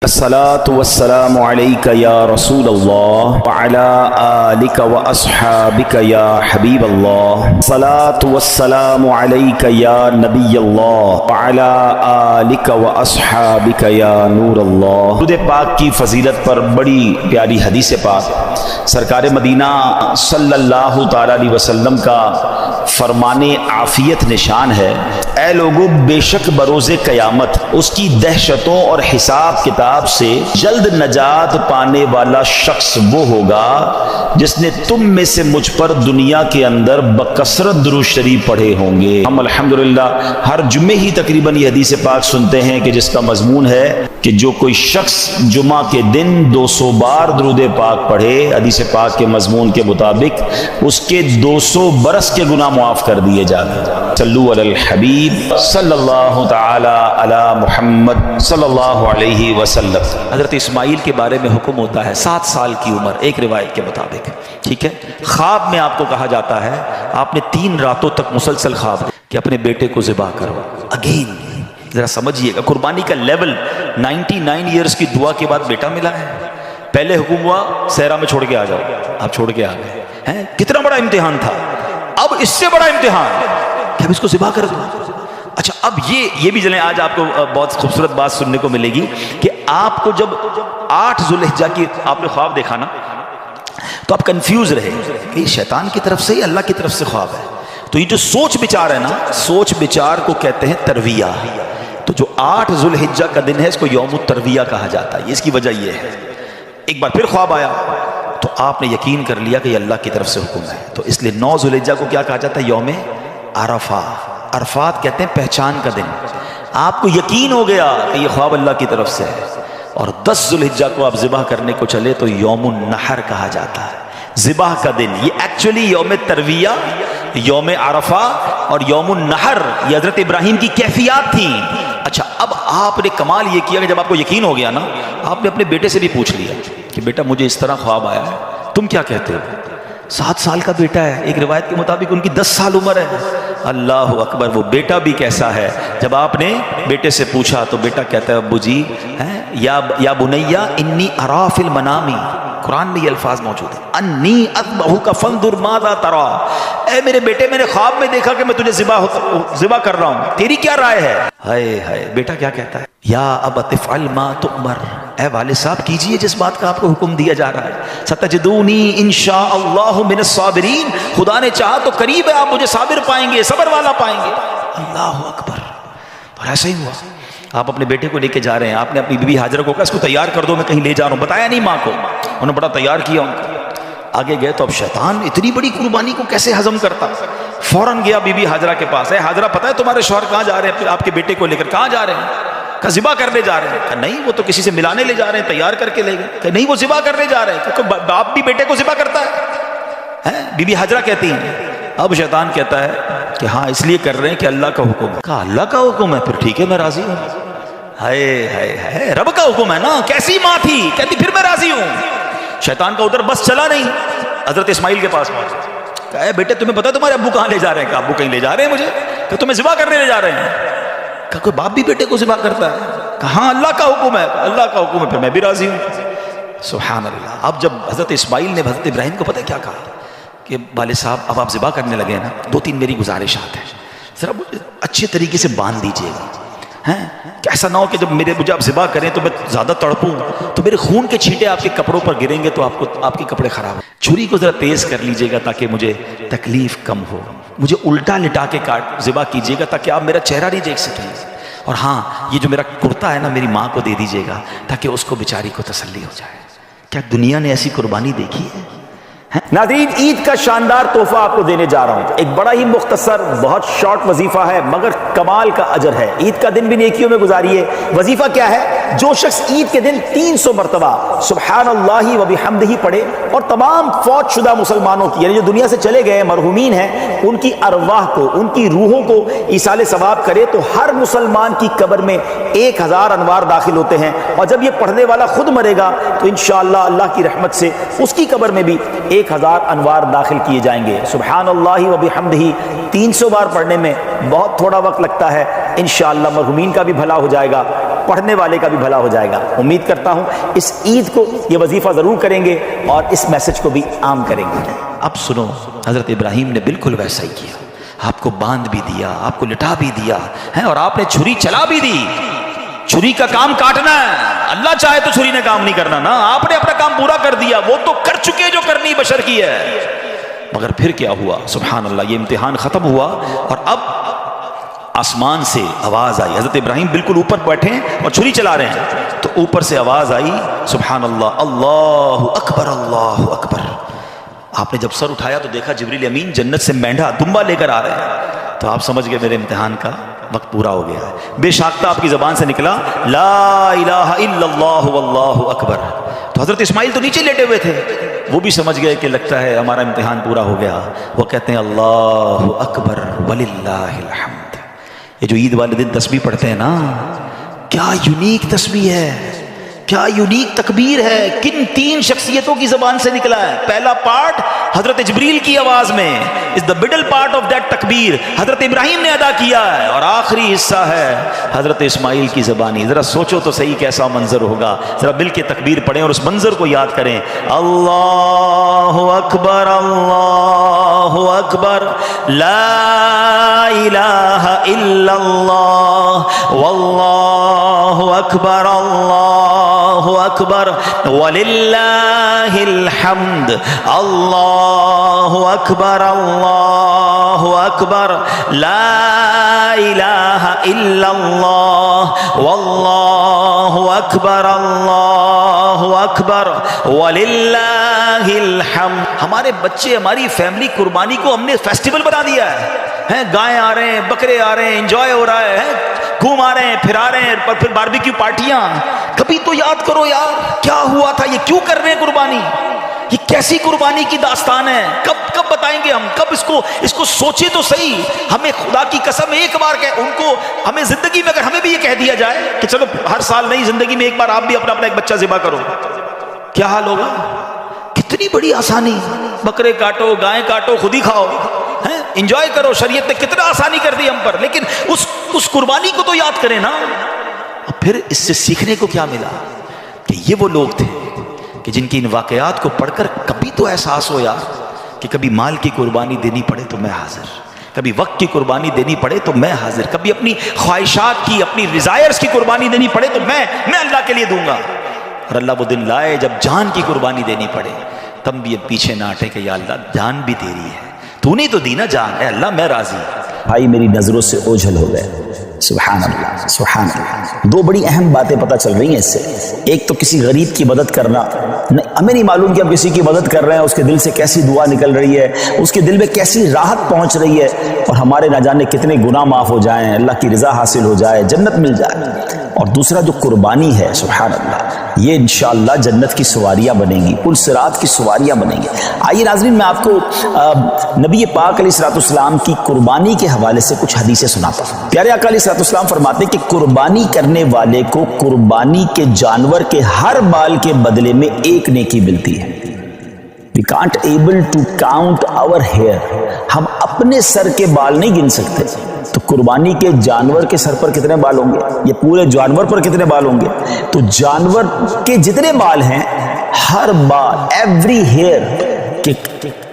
الصلاة والسلام عليك يا رسول الله وعلى آلك وأصحابك يا حبيب الله. الصلاة والسلام عليك يا نبي الله وعلى آلك وأصحابك يا نور الله. درود پاک کی فضیلت پر بڑی پیاری حدیث پاک سرکار مدینہ صلی اللہ تعالی علیہ وسلم کا فرمان عافیت نشان ہے: اے لوگو، بے شک بروز قیامت اس کی دہشتوں اور حساب کتاب سے جلد نجات پانے والا شخص وہ ہوگا جس نے تم میں سے مجھ پر دنیا کے اندر بکثرت درود شریف پڑھے ہوں گے. ہم الحمدللہ ہر جمعے ہی تقریباً یہ حدیث پاک سنتے ہیں کہ جس کا مضمون ہے کہ جو کوئی شخص جمعہ کے دن 200 بار درود پاک پڑھے، حدیث پاک کے مضمون کے مطابق اس کے 200 برس کے گناہ معاف کر دیے جاتے ہیں. صلو علی الحبیب صلی اللہ تعالی علی محمد صلی اللہ علیہ وسلم. حضرت اسماعیل کے بارے میں حکم ہوتا ہے 7 سال کی عمر، ایک روایت کے مطابق، ٹھیک ہے. خواب میں آپ کو کہا جاتا ہے آپ نے 3 راتوں تک مسلسل خواب کہ اپنے بیٹے کو ذبح کرو. اگین ذرا سمجھیے گا قربانی کا لیول. 99 ایئرز کی دعا کے بعد بیٹا ملا ہے. پہلے حکم ہوا صحرا میں چھوڑ کے آ جاؤ، آپ چھوڑ کے آ گئے ہیں. کتنا بڑا امتحان تھا. اب اس سے بڑا امتحان کہ اب اس کو ذبح کر دو. اچھا، اب یہ بھی چلیں، آج آپ کو بہت خوبصورت بات سننے کو ملے گی کہ آپ کو جب 8 ذوالحجہ کی آپ نے خواب دیکھا نا تو آپ کنفیوز رہے کہ یہ شیطان کی طرف سے یا اللہ کی طرف سے خواب ہے. تو یہ جو سوچ بچار ہے نا، سوچ بچار کو کہتے ہیں ترویہ. تو جو 8 ذوالحجہ کا دن ہے اس کو یوم الترویہ کہا جاتا ہے. اس کی وجہ یہ ہے. ایک بار پھر خواب آیا تو آپ نے یقین کر لیا کہ یہ اللہ کی طرف سے حکم ہے. تو اس لیے 9 ذوالحجہ کو کیا کہا جاتا ہے؟ یوم عرفہ. عرفات کہتے ہیں پہچان کا دن. آپ کو یقین ہو گیا کہ یہ خواب اللہ کی طرف سے ہے. اور 10 ذوالحجہ کو آپ ذبح کرنے کو چلے تو یوم النحر کہا جاتا ہے، ذبح کا دن. یہ ایکچولی یوم ترویہ، یوم عرفہ اور یوم النحر یہ حضرت ابراہیم کی کیفیات تھیں. اچھا، اب آپ نے کمال یہ کیا کہ جب آپ کو یقین ہو گیا نا، آپ نے اپنے بیٹے سے بھی پوچھ لیا کہ بیٹا مجھے اس طرح خواب آیا ہے، تم کیا کہتے ہو؟ 7 سال کا بیٹا ہے، ایک روایت کے مطابق ان کی 10 سال عمر ہے. اللہ اکبر. وہ بیٹا بھی کیسا ہے. جب آپ نے بیٹے سے پوچھا تو بیٹا کہتا ہے ابو جی یا بنیا انی ارا فی المنام. قرآن میں یہ الفاظ موجود ہیں، انی اذبحک فانظر ماذا تری. اے میرے بیٹے، میں نے خواب میں دیکھا کہ میں تجھے ذبح کر رہا ہوں، تیری کیا رائے ہے؟ ہائے ہائے. بیٹا کیا کہتا ہے؟ یا ابت افعل ما تؤمر. اے والد صاحب کیجئے جس بات کا آپ کو حکم دیا جا رہا ہے. ستجدونی انشاء اللہ من الصابرین. خدا نے چاہا تو قریب ہے آپ مجھے صابر پائیں گے، صبر والا پائیں گے. اللہ اکبر. اور ایسا ہی ہوا. آپ اپنے بیٹے کو لے کے جا رہے ہیں، آپ نے اپنی بیوی ہاجرہ کو کہا اس کو تیار کر دو، میں کہیں لے جا رہا ہوں. بتایا نہیں ماں کو، انہوں نے بڑا تیار کیا ان کو. آگے گئے تو اب شیطان اتنی بڑی قربانی کو کیسے ہضم کرتا. فوراً گیا بی بی ہاجرہ کے پاس. اے ہاجرہ، پتہ ہے تمہارے شوہر کہاں جا رہے ہیں؟ آپ کے بیٹے کو لے کر کہاں جا رہے ہیں؟ کہ ذبح کرنے جا رہے ہیں. کہ نہیں، وہ تو کسی سے ملانے لے جا رہے ہیں، تیار کر کے لے گئے. کہ نہیں، وہ ذبح کرنے جا رہے ہیں. کیونکہ باپ بھی بیٹے کو ذبح کرتا ہے. بی بی ہاجرہ کہتی ہیں. اب شیطان کہتا ہے کہ ہاں اس لیے کر رہے ہیں کہ اللہ کا حکم ہے. کہا اللہ کا حکم ہے؟ پھر ٹھیک ہے میں راضی ہوں. ہائے ہائے ہائے، رب کا حکم ہے نا. کیسی ماں تھی، کہتی پھر میں راضی ہوں. شیطان کا ادھر بس چلا نہیں، حضرت اسماعیل کے پاس پہنچا. کہا اے بیٹے، تمہیں پتا تمہارے ابو کہاں لے جا رہے ہیں؟ کہ ابو کہیں لے جا رہے ہیں مجھے، کہ تمہیں ذبح کرنے لے جا رہے ہیں. کہ کوئی باپ بھی بیٹے کو ذبح کرتا ہے؟ کہ ہاں اللہ کا حکم ہے. اللہ کا حکم ہے پھر میں بھی راضی ہوں. سبحان اللہ. اب جب حضرت اسماعیل نے حضرت ابراہیم کو پتہ کیا کہا کہ والد صاحب اب آپ ذبح کرنے لگے نا، 2-3 میری گزارشات ہیں، ذرا اچھے طریقے سے باندھ دیجیے گا. کہ ایسا نہ ہو کہ جب مجھے آپ ذبح کریں تو میں زیادہ تڑپوں تو میرے خون کے چھینٹے آپ کے کپڑوں پر گریں گے تو آپ کے کپڑے خراب ہیں. چھری کو ذرا تیز کر لیجیے گا تاکہ مجھے تکلیف کم ہو. مجھے الٹا لٹا کے ذبح کیجیے گا تاکہ آپ میرا چہرہ نہیں دیکھ سکیں. اور ہاں، یہ جو میرا کرتا ہے نا میری ماں کو دے دیجیے گا تاکہ اس کو بیچاری کو تسلی ہو جائے. کیا دنیا نے ایسی قربانی دیکھی ہے؟ ناظرین، عید کا شاندار تحفہ آپ کو دینے جا رہا ہوں. ایک بڑا ہی مختصر، بہت شارٹ وظیفہ ہے مگر کمال کا اجر ہے. عید کا دن بھی نیکیوں میں گزاریے. وظیفہ کیا ہے؟ جو شخص عید کے دن 300 مرتبہ سبحان اللہ و بحمدہ پڑھے اور تمام فوت شدہ مسلمانوں کی، یعنی جو دنیا سے چلے گئے مرحومین ہیں، ان کی ارواح کو، ان کی روحوں کو ایصال ثواب کرے تو ہر مسلمان کی قبر میں 1000 انوار داخل ہوتے ہیں. اور جب یہ پڑھنے والا خود مرے گا تو انشاءاللہ اللہ کی رحمت سے اس کی قبر میں بھی 1000 انوار داخل کیے جائیں گے. سبحان اللہ و بحمدہ 300 بار پڑھنے میں بہت تھوڑا وقت لگتا ہے. انشاءاللہ مرحومین کا بھی بھلا ہو جائے گا. پڑھنے والے کا بھی بھلا ہو جائے گا۔ امید کرتا ہوں اس عید کو یہ وظیفہ ضرور کریں گے اور اس میسج کو بھی عام کریں گے۔ اب سنو، حضرت ابراہیم نے بالکل ویسا ہی کیا، آپ کو باندھ بھی دیا، آپ کو لٹا بھی دیا ہے، اور آپ نے چھری چلا بھی دی۔ چھری کا کام کاٹنا ہے، اللہ چاہے تو چھری نے کام نہیں کرنا نا، آپ نے اپنا کام پورا کر دیا، وہ تو کر چکے جو کرنی بشر کی ہے۔ مگر پھر کیا ہوا؟ سبحان اللہ، یہ امتحان ختم ہوا اور اب آسمان سے آواز آئی۔ حضرت ابراہیم بالکل اوپر بیٹھے ہیں اور چھری چلا رہے ہیں، تو اوپر سے آواز آئی، سبحان اللہ، اللہ اکبر، اللہ اکبر۔ آپ نے جب سر اٹھایا تو دیکھا جبریل امین جنت سے مینڈھا دمبا لے کر آ رہے ہیں، تو آپ سمجھ گئے میرے امتحان کا وقت پورا ہو گیا ہے۔ بے شاختہ آپ کی زبان سے نکلا لا الہ الا اللہ واللہ اکبر۔ تو حضرت اسماعیل تو نیچے لیٹے ہوئے تھے، وہ بھی سمجھ گئے کہ لگتا ہے ہمارا امتحان پورا ہو گیا۔ وہ کہتے ہیں اللہ اکبر وللہ الحمد۔ یہ جو عید والے دن تسبیح پڑھتے ہیں نا، کیا یونیک تسبیح ہے، کیا یونیک تکبیر ہے، کن تین شخصیتوں کی زبان سے نکلا ہے۔ پہلا پارٹ حضرت جبریل کی آواز میں is the middle part of that تکبیر حضرت ابراہیم نے ادا کیا ہے، اور آخری حصہ ہے حضرت اسماعیل کی زبانی۔ ذرا سوچو تو صحیح کیسا منظر ہوگا، ذرا مل کے تکبیر پڑھیں اور اس منظر کو یاد کریں۔ اللہ اکبر، اللہ اکبر، لا الہ الا اللہ واللہ اکبر، اللہ اکبر وللہ الحمد، اللہ اکبر، اللہ اکبر، لا الہ الا اللہ واللہ اکبر، اللہ اکبر وللہ الحمد۔ ہمارے بچے، ہماری فیملی قربانی کو ہم نے فیسٹیول بنا دیا ہے، گائے آ رہے ہیں، بکرے آ رہے ہیں، انجوائے ہو رہا ہے، گھوم آ رہے ہیں، پھر آ رہے ہیں، اور پھر باربیکیو پارٹیاں۔ کبھی تو یاد کرو یار، کیا ہوا تھا، یہ کیوں کر رہے ہیں قربانی، یہ کیسی قربانی کی داستان ہے، کب بتائیں گے ہم، کب اس کو سوچے تو صحیح۔ ہمیں خدا کی قسم ایک بار ان کو ہمیں زندگی میں اگر ہمیں بھی یہ کہہ دیا جائے کہ چلو ہر سال نہیں، زندگی میں ایک بار آپ بھی اپنا ایک بچہ ذبح کرو، کیا حال ہوگا؟ کتنی بڑی آسانی، بکرے کاٹو، گائیں کاٹو، خود ہی کھاؤ، انجوائے کرو۔ شریعت نے کتنا آسانی کر دی ہم پر، لیکن اس قربانی کو تو یاد کریں نا۔ اور پھر اس سے سیکھنے کو کیا ملا کہ یہ وہ لوگ تھے کہ جن کی ان واقعات کو پڑھ کر کبھی تو احساس ہو یار کہ کبھی مال کی قربانی دینی پڑے تو میں حاضر، کبھی وقت کی قربانی دینی پڑے تو میں حاضر، کبھی اپنی خواہشات کی، اپنی ڈیزائرز کی قربانی دینی پڑے تو میں اللہ کے لیے دوں گا۔ اور اللہ وہ دن لائے جب جان کی قربانی دینی پڑے، تب بھی اب پیچھے نہ ہٹے کہ یا اللہ جان بھی تیری ہے، تو نے تو دی نا جان، اے اللہ میں راضی۔ بھائی میری نظروں سے اوجھل ہو گئے، سبحان اللہ سبحان اللہ۔ دو بڑی اہم باتیں پتہ چل رہی ہیں اس سے۔ ایک تو کسی غریب کی مدد کرنا، ہمیں نہیں معلوم کہ ہم کسی کی مدد کر رہے ہیں، اس کے دل سے کیسی دعا نکل رہی ہے، اس کے دل میں کیسی راحت پہنچ رہی ہے، اور ہمارے نہ جانے کتنے گناہ معاف ہو جائیں، اللہ کی رضا حاصل ہو جائے، جنت مل جائے۔ اور دوسرا جو قربانی ہے، سبحان اللہ، یہ انشاءاللہ جنت کی سواریاں بنیں گی، پل صراط کی سواریاں بنیں گی۔ آئیے ناظرین، میں آپ کو نبی پاک علیہ السلام کی قربانی کے حوالے سے کچھ حدیثیں سناتا ہوں۔ پیارے آقا علیہ السلام فرماتے ہیں کہ قربانی کرنے والے کو قربانی کے جانور کے ہر بال کے بدلے میں ایک نیکی ملتی ہے۔ We can't able to count our hair، ہم اپنے سر کے بال نہیں گن سکتے، تو قربانی کے جانور کے سر پر کتنے بال ہوں گے، یہ پورے جانور پر کتنے بال ہوں گے، تو جانور کے جتنے بال ہیں، ہر بال، ایوری ہیئر کے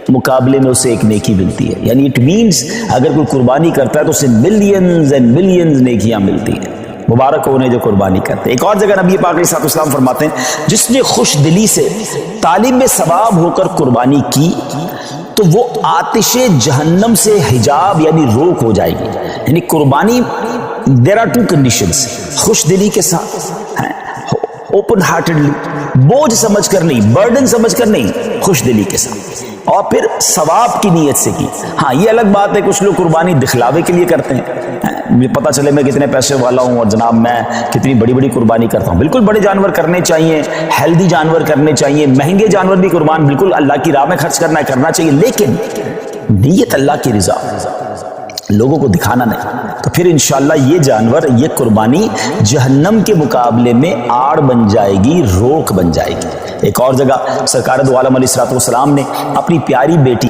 مقابلے میں اسے ایک نیکی ملتی ہے۔ یعنی اٹ مینز اگر کوئی قربانی کرتا ہے تو اسے ملینز اینڈ ملینز نیکیاں ملتی ہیں۔ مبارک ہونے جو قربانی کرتے ہیں۔ ایک اور جگہ نبی پاک علیہ السلام فرماتے ہیں جس نے خوش دلی سے طالب ثواب ہو کر قربانی کی تو وہ آتش جہنم سے حجاب یعنی روک ہو جائے گی۔ یعنی قربانی دیر آر ٹو کنڈیشنز، خوش دلی کے ساتھ، اوپن ہارٹڈلی، بوجھ سمجھ کر نہیں، برڈن سمجھ کر نہیں، خوش دلی کے ساتھ، اور پھر ثواب کی نیت سے کی۔ ہاں یہ الگ بات ہے کچھ لوگ قربانی دکھلاوے کے لیے کرتے ہیں، پتہ چلے میں کتنے پیسے والا ہوں اور جناب میں کتنی بڑی بڑی قربانی کرتا ہوں۔ بالکل بڑے جانور کرنے چاہیے، ہیلدی جانور کرنے چاہیے، مہنگے جانور بھی قربان بالکل اللہ کی راہ میں خرچ کرنا چاہیے، لیکن نیت اللہ کی رضا، لوگوں کو دکھانا نہیں۔ تو پھر انشاءاللہ یہ جانور، یہ قربانی جہنم کے مقابلے میں آڑ بن جائے گی، روک بن جائے گی۔ ایک اور جگہ سرکار دو عالم علیہ السلام نے اپنی پیاری بیٹی